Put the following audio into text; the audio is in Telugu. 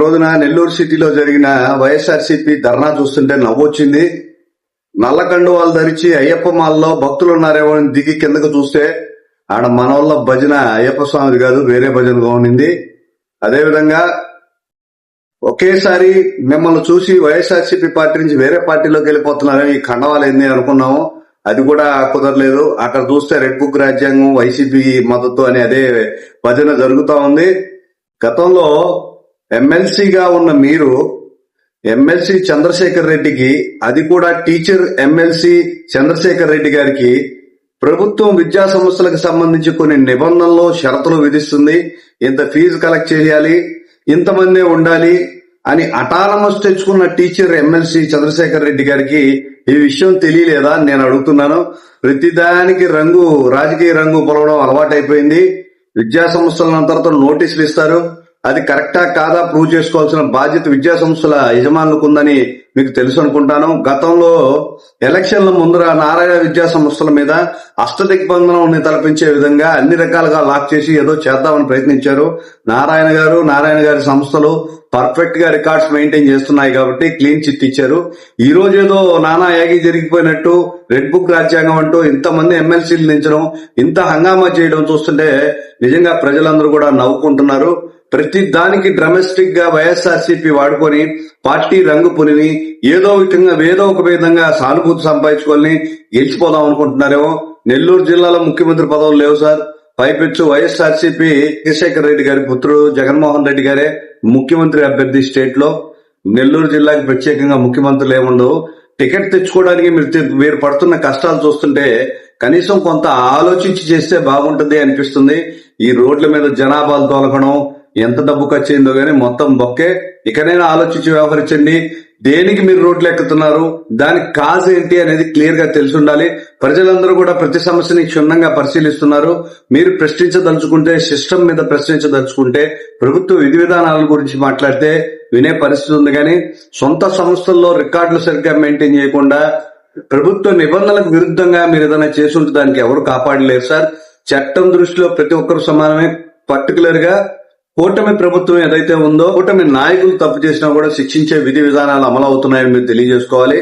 రోజున నెల్లూరు సిటీలో జరిగిన వైఎస్ఆర్సీపీ ధర్నా చూస్తుంటే నవ్వొచ్చింది. నల్ల కండువాలు ధరించి అయ్యప్ప మాలలో భక్తులు ఉన్నారేమో అని దిగి కిందకు చూస్తే ఆడ మనోళ్ళ భజన అయ్యప్ప స్వామిది కాదు, వేరే భజనగా ఉన్నింది. అదేవిధంగా ఒకేసారి మిమ్మల్ని చూసి వైఎస్ఆర్సీపీ పార్టీ నుంచి వేరే పార్టీలోకి వెళ్ళిపోతున్నారని ఈ కండవాలు ఏంది అనుకున్నాము. అది కూడా కుదరలేదు. అక్కడ చూస్తే రెడ్ బుక్ రాజ్యాంగం, వైసీపీ మద్దతు అని అదే భజన జరుగుతా ఉంది. గతంలో ఎమ్మెల్సీగా ఉన్న మీరు ఎమ్మెల్సీ చంద్రశేఖర్ రెడ్డికి, అది కూడా టీచర్ ఎమ్మెల్సీ చంద్రశేఖర్ రెడ్డి గారికి ప్రభుత్వం విద్యా సంస్థలకు సంబంధించి కొన్ని నిబంధనలు, షరతులు విధిస్తుంది. ఇంత ఫీజు కలెక్ట్ చేయాలి, ఇంతమందే ఉండాలి అని అటానమస్ తెచ్చుకున్న టీచర్ ఎమ్మెల్సీ చంద్రశేఖర్ రెడ్డి గారికి ఈ విషయం తెలియలేదా అని నేను అడుగుతున్నాను. ప్రతిదానికి రాజకీయ రంగు పొలవడం అలవాటైపోయింది. విద్యా సంస్థలంతటితో నోటీసులు ఇస్తారు. అది కరెక్టా కాదా ప్రూవ్ చేసుకోవాల్సిన బాధ్యత విద్యా సంస్థల యజమానులకు ఉందని మీకు తెలుసు అనుకుంటాను. గతంలో ఎలక్షన్ల ముందర నారాయణ విద్యా సంస్థల మీద అష్టదిగ్బంధనం తలపించే విధంగా అన్ని రకాలుగా లాక్ చేసి ఏదో చేద్దామని ప్రయత్నించారు. నారాయణ గారి సంస్థలు పర్ఫెక్ట్ గా రికార్డ్స్ మెయింటైన్ చేస్తున్నాయి కాబట్టి క్లీన్ చిట్ ఇచ్చారు. ఈ రోజు ఏదో నానా యాగి జరిగిపోయినట్టు రెడ్ బుక్ రాజ్యాంగం అంటూ ఇంతమంది ఎమ్మెల్సీలు నించడం, ఇంత హంగామా చేయడం చూస్తుంటే నిజంగా ప్రజలందరూ కూడా నవ్వుకుంటున్నారు. ప్రతి దానికి డ్రమెస్టిక్ గా వైఎస్ఆర్సీపీ వాడుకొని పార్టీ రంగు పులిని ఏదో ఒక విధంగా సానుభూతి సంపాదించుకొని గెలిచిపోదాం అనుకుంటున్నారేమో. నెల్లూరు జిల్లాలో ముఖ్యమంత్రి పదవులు లేవు సార్. పైపెచ్చు వైఎస్ఆర్సీపీ చంద్రశేఖర్ రెడ్డి గారి పుత్రుడు జగన్మోహన్ రెడ్డి గారే ముఖ్యమంత్రి అభ్యర్థి స్టేట్ లో. నెల్లూరు జిల్లాకి ప్రత్యేకంగా ముఖ్యమంత్రులు ఏముండవు. టికెట్ తెచ్చుకోవడానికి మీరు పడుతున్న కష్టాలు చూస్తుంటే కనీసం కొంత ఆలోచించి చేస్తే బాగుంటుంది అనిపిస్తుంది. ఈ రోడ్ల మీద జనాభాలు తోలకడం, ఎంత డబ్బు ఖర్చు అయిందో గానీ మొత్తం బొక్కే. ఇకనైనా ఆలోచించి వ్యవహరించండి. దేనికి మీరు రోడ్లు ఎక్కుతున్నారు, దానికి కాజ్ ఏంటి అనేది క్లియర్ గా తెలిసి ఉండాలి. ప్రజలందరూ కూడా ప్రతి సమస్యని క్షుణ్ణంగా పరిశీలిస్తున్నారు. మీరు ప్రశ్నించదలుచుకుంటే, సిస్టమ్ మీద ప్రశ్నించదలుచుకుంటే, ప్రభుత్వ విధి విధానాల గురించి మాట్లాడితే వినే పరిస్థితి ఉంది. కానీ సొంత సంస్థల్లో రికార్డులు సరిగ్గా మెయింటైన్ చేయకుండా ప్రభుత్వ నిబంధనలకు విరుద్ధంగా మీరు ఏదైనా చేసి ఉంటే దానికి ఎవరు కాపాడలేరు సార్. చట్టం దృష్టిలో ప్రతి ఒక్కరు సమానమే. పర్టికులర్ గా కూటమి ప్రభుత్వం ఏదైతే ఉందో, కూటమి నాయకులు తప్పు చేసినా కూడా శిక్షించే విధి విధానాలు అమలు అవుతున్నాయని మీరు తెలియజేసుకోవాలి.